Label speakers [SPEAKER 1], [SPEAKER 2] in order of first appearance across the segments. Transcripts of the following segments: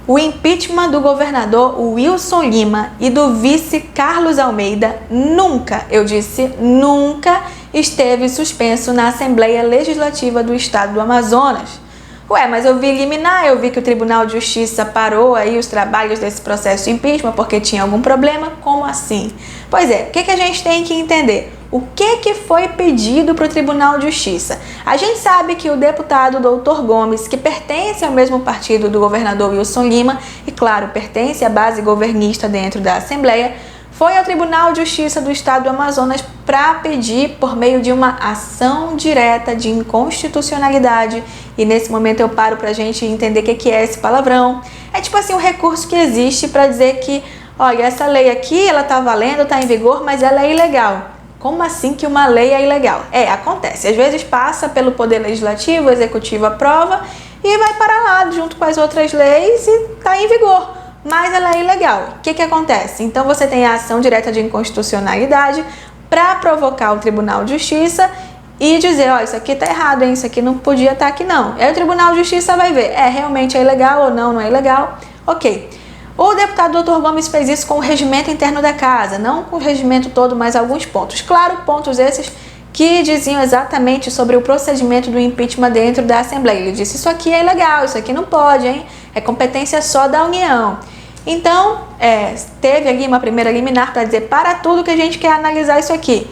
[SPEAKER 1] O impeachment do governador Wilson Lima e do vice Carlos Almeida nunca, eu disse nunca, esteve suspenso na Assembleia Legislativa do Estado do Amazonas. Ué, mas eu vi liminar, eu vi que o Tribunal de Justiça parou aí os trabalhos desse processo de impeachment porque tinha algum problema. Como assim? Pois é, o que a gente tem que entender? O que foi pedido para o Tribunal de Justiça? A gente sabe que o deputado Dr. Gomes, que pertence ao mesmo partido do governador Wilson Lima e, claro, pertence à base governista dentro da Assembleia, foi ao Tribunal de Justiça do Estado do Amazonas para pedir por meio de uma ação direta de inconstitucionalidade. E nesse momento eu paro para a gente entender o que é esse palavrão. É tipo assim um recurso que existe para dizer que, olha, essa lei aqui, ela está valendo, está em vigor, mas ela é ilegal. Como assim que uma lei é ilegal? Acontece. Às vezes passa pelo Poder Legislativo, o Executivo aprova e vai para lá junto com as outras leis e está em vigor. Mas ela é ilegal. O que acontece? Então você tem a ação direta de inconstitucionalidade para provocar o Tribunal de Justiça e dizer, ó, isso aqui está errado, hein? Isso aqui não podia estar aqui não. Aí o Tribunal de Justiça vai ver, realmente é ilegal ou não é ilegal. Ok. O deputado Dr. Gomes fez isso com o regimento interno da casa, não com o regimento todo, mas alguns pontos. Claro, pontos esses que diziam exatamente sobre o procedimento do impeachment dentro da Assembleia. Ele disse, isso aqui é ilegal, isso aqui não pode, hein? É competência só da União. Então, teve ali uma primeira liminar para dizer, para tudo que a gente quer analisar isso aqui.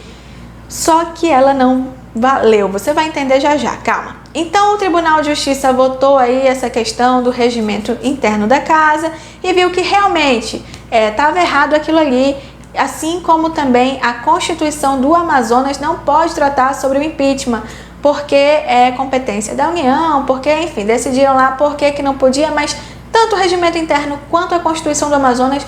[SPEAKER 1] Só que ela não valeu, você vai entender já já, calma. Então o Tribunal de Justiça votou aí essa questão do regimento interno da casa e viu que realmente estava errado aquilo ali, assim como também a Constituição do Amazonas não pode tratar sobre o impeachment, porque é competência da União, porque, enfim, decidiram lá por que não podia, mas tanto o regimento interno quanto a Constituição do Amazonas,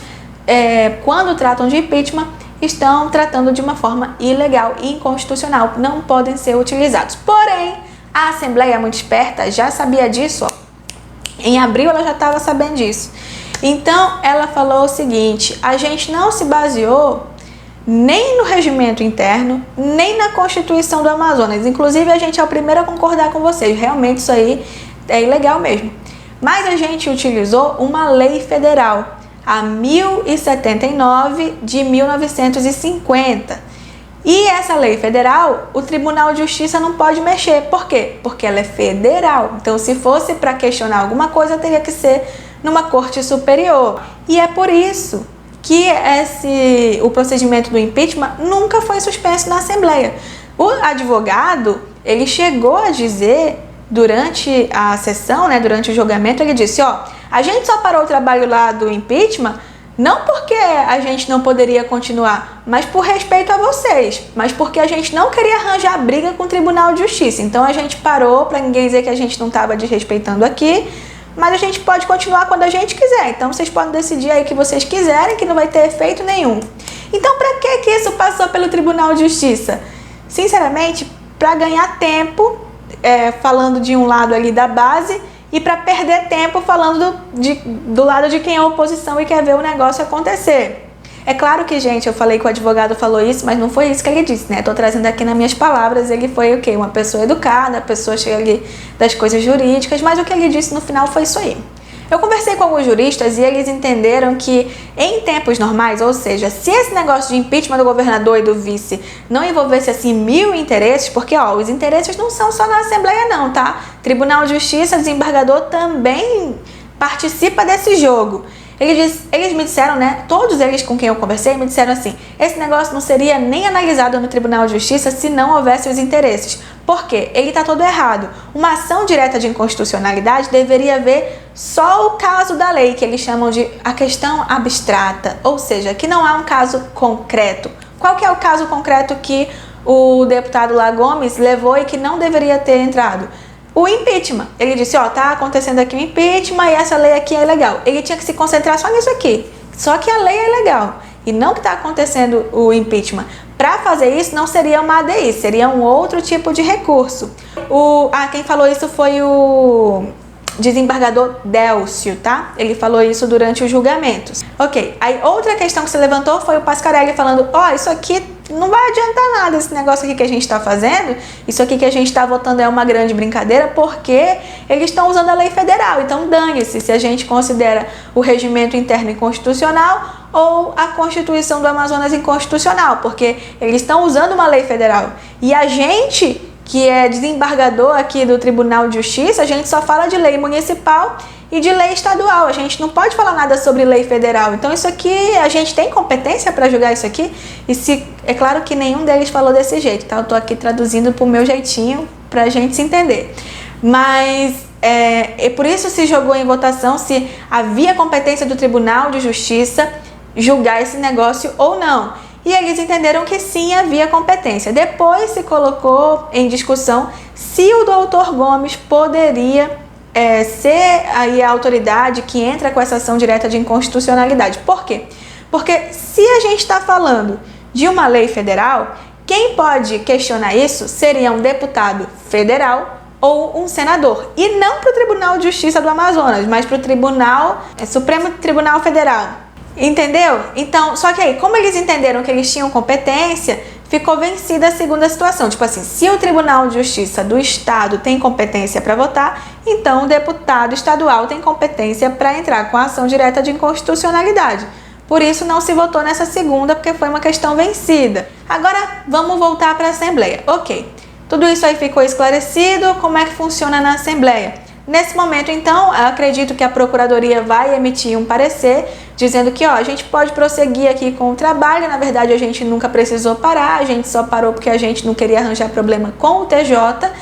[SPEAKER 1] quando tratam de impeachment, estão tratando de uma forma ilegal e inconstitucional, não podem ser utilizados. Porém, a Assembleia, muito esperta, já sabia disso, ó. Em abril ela já estava sabendo disso. Então, ela falou o seguinte, a gente não se baseou nem no regimento interno, nem na Constituição do Amazonas. Inclusive, a gente é o primeiro a concordar com vocês, realmente isso aí é ilegal mesmo. Mas a gente utilizou uma lei federal, a 1079 de 1950. E essa lei federal, o Tribunal de Justiça não pode mexer. Por quê? Porque ela é federal. Então, se fosse para questionar alguma coisa, teria que ser numa corte superior. E é por isso que o procedimento do impeachment nunca foi suspenso na Assembleia. O advogado, ele chegou a dizer, durante a sessão, durante o julgamento, ele disse, ó, a gente só parou o trabalho lá do impeachment não porque a gente não poderia continuar, mas por respeito a vocês, mas porque a gente não queria arranjar briga com o Tribunal de Justiça. Então a gente parou para ninguém dizer que a gente não estava desrespeitando aqui, mas a gente pode continuar quando a gente quiser. Então vocês podem decidir aí o que vocês quiserem, que não vai ter efeito nenhum. Então para que isso passou pelo Tribunal de Justiça? Sinceramente, para ganhar tempo, falando de um lado ali da base, e para perder tempo falando do lado de quem é a oposição e quer ver o negócio acontecer. É claro que, gente, eu falei que o advogado falou isso, mas não foi isso que ele disse, né? Tô trazendo aqui nas minhas palavras, ele foi o quê? Uma pessoa educada, a pessoa cheia ali das coisas jurídicas, mas o que ele disse no final foi isso aí. Eu conversei com alguns juristas e eles entenderam que em tempos normais, ou seja, se esse negócio de impeachment do governador e do vice não envolvesse assim 1000 interesses, porque ó, os interesses não são só na Assembleia não, tá? Tribunal de Justiça, desembargador também participa desse jogo. Eles me disseram, né, todos eles com quem eu conversei, me disseram assim, esse negócio não seria nem analisado no Tribunal de Justiça se não houvesse os interesses. Por quê? Ele está todo errado. Uma ação direta de inconstitucionalidade deveria ver só o caso da lei, que eles chamam de a questão abstrata, ou seja, que não há um caso concreto. Qual que é o caso concreto que o deputado lá Gomes levou e que não deveria ter entrado? O impeachment. Ele disse, ó, tá acontecendo aqui o impeachment e essa lei aqui é ilegal. Ele tinha que se concentrar só nisso aqui. Só que a lei é ilegal. E não que está acontecendo o impeachment. Para fazer isso não seria uma ADI, seria um outro tipo de recurso. Quem falou isso foi o desembargador Délcio, tá? Ele falou isso durante os julgamentos. Ok, aí outra questão que você levantou foi o Pascarelli falando, ó, isso aqui não vai adiantar nada esse negócio aqui que a gente está fazendo, isso aqui que a gente está votando é uma grande brincadeira, porque eles estão usando a lei federal, então dane-se se a gente considera o regimento interno inconstitucional ou a Constituição do Amazonas inconstitucional, porque eles estão usando uma lei federal. E a gente, que é desembargador aqui do Tribunal de Justiça, a gente só fala de lei municipal e de lei estadual, a gente não pode falar nada sobre lei federal. Então isso aqui, a gente tem competência para julgar isso aqui? E é claro que nenhum deles falou desse jeito, tá? Eu tô aqui traduzindo pro meu jeitinho pra gente se entender. Mas por isso se jogou em votação se havia competência do Tribunal de Justiça julgar esse negócio ou não. E eles entenderam que sim, havia competência. Depois se colocou em discussão se o doutor Gomes poderia ser aí a autoridade que entra com essa ação direta de inconstitucionalidade. Por quê? Porque se a gente está falando de uma lei federal, quem pode questionar isso seria um deputado federal ou um senador. E não para o Tribunal de Justiça do Amazonas, mas para o Supremo Tribunal Federal. Entendeu? Então, só que aí, como eles entenderam que eles tinham competência, ficou vencida a segunda situação. Tipo assim, se o Tribunal de Justiça do Estado tem competência para votar, então o deputado estadual tem competência para entrar com a ação direta de inconstitucionalidade. Por isso não se votou nessa segunda, porque foi uma questão vencida. Agora vamos voltar para a Assembleia. Ok, tudo isso aí ficou esclarecido, como é que funciona na Assembleia. Nesse momento, então, eu acredito que a Procuradoria vai emitir um parecer dizendo que a gente pode prosseguir aqui com o trabalho. Na verdade, a gente nunca precisou parar, a gente só parou porque a gente não queria arranjar problema com o TJ.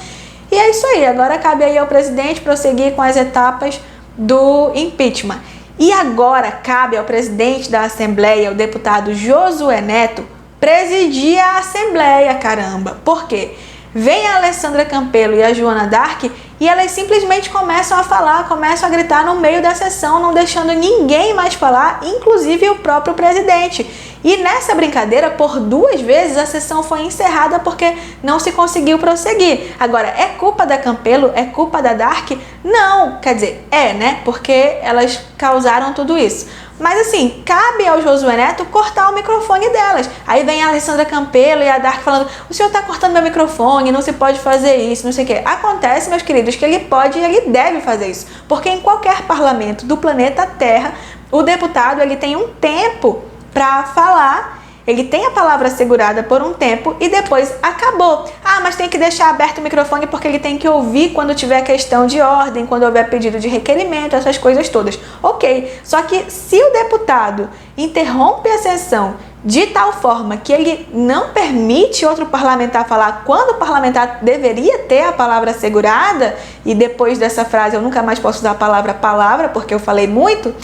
[SPEAKER 1] E é isso aí, agora cabe aí ao presidente prosseguir com as etapas do impeachment. E agora cabe ao presidente da Assembleia, o deputado Josué Neto, presidir a Assembleia, caramba. Por quê? Vem a Alessandra Campelo e a Joana Dark e elas simplesmente começam a falar, começam a gritar no meio da sessão, não deixando ninguém mais falar, inclusive o próprio presidente. E nessa brincadeira, por 2 vezes, a sessão foi encerrada porque não se conseguiu prosseguir. Agora, é culpa da Campelo? É culpa da Dark? Não, quer dizer, né? Porque elas causaram tudo isso. Mas assim, cabe ao Josué Neto cortar o microfone delas. Aí vem a Alessandra Campelo e a Dark falando: o senhor está cortando meu microfone, não se pode fazer isso, não sei o quê. Acontece, meus queridos, que ele pode e ele deve fazer isso. Porque em qualquer parlamento do planeta Terra, o deputado ele tem um tempo para falar. Ele tem a palavra assegurada por um tempo e depois acabou. Mas tem que deixar aberto o microfone porque ele tem que ouvir quando tiver questão de ordem, quando houver pedido de requerimento, essas coisas todas. Ok, só que se o deputado interrompe a sessão de tal forma que ele não permite outro parlamentar falar quando o parlamentar deveria ter a palavra assegurada, e depois dessa frase eu nunca mais posso usar a palavra porque eu falei muito,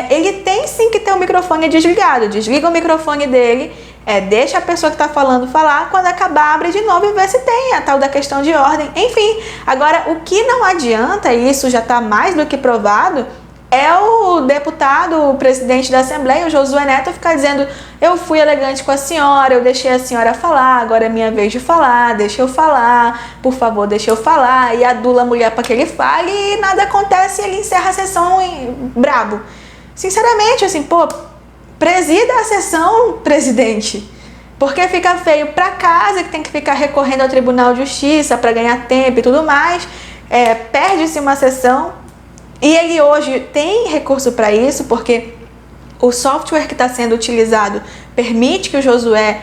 [SPEAKER 1] ele tem sim que ter o microfone desligado. Desliga o microfone dele, deixa a pessoa que está falando falar, quando acabar abre de novo e vê se tem a tal da questão de ordem. Enfim, agora o que não adianta, e isso já está mais do que provado, é o deputado, o presidente da Assembleia, o Josué Neto, ficar dizendo: eu fui elegante com a senhora, eu deixei a senhora falar, agora é minha vez de falar, deixa eu falar, por favor, deixa eu falar, e adula a mulher para que ele fale e nada acontece e ele encerra a sessão brabo. Sinceramente, assim, presida a sessão, presidente, porque fica feio para casa, que tem que ficar recorrendo ao Tribunal de Justiça para ganhar tempo e tudo mais, perde-se uma sessão. E ele hoje tem recurso para isso, porque o software que está sendo utilizado permite que o Josué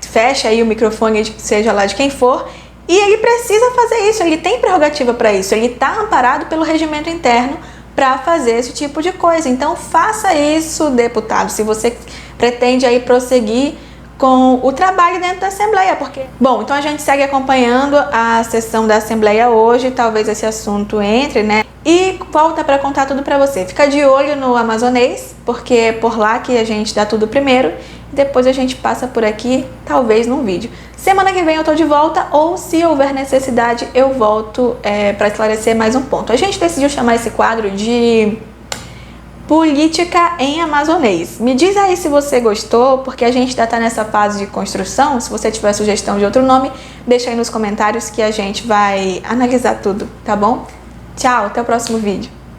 [SPEAKER 1] feche aí o microfone, seja lá de quem for, e ele precisa fazer isso, ele tem prerrogativa para isso, ele está amparado pelo regimento interno para fazer esse tipo de coisa. Então faça isso, deputado, se você pretende aí prosseguir com o trabalho dentro da Assembleia, porque... Bom, então a gente segue acompanhando a sessão da Assembleia hoje, talvez esse assunto entre, né? E volta para contar tudo para você. Fica de olho no Amazonês, porque é por lá que a gente dá tudo primeiro, e depois a gente passa por aqui, talvez num vídeo. Semana que vem eu tô de volta, ou se houver necessidade, eu volto para esclarecer mais um ponto. A gente decidiu chamar esse quadro de Política em Amazonês. Me diz aí se você gostou, porque a gente ainda está nessa fase de construção. Se você tiver sugestão de outro nome, deixa aí nos comentários que a gente vai analisar tudo, tá bom? Tchau, até o próximo vídeo.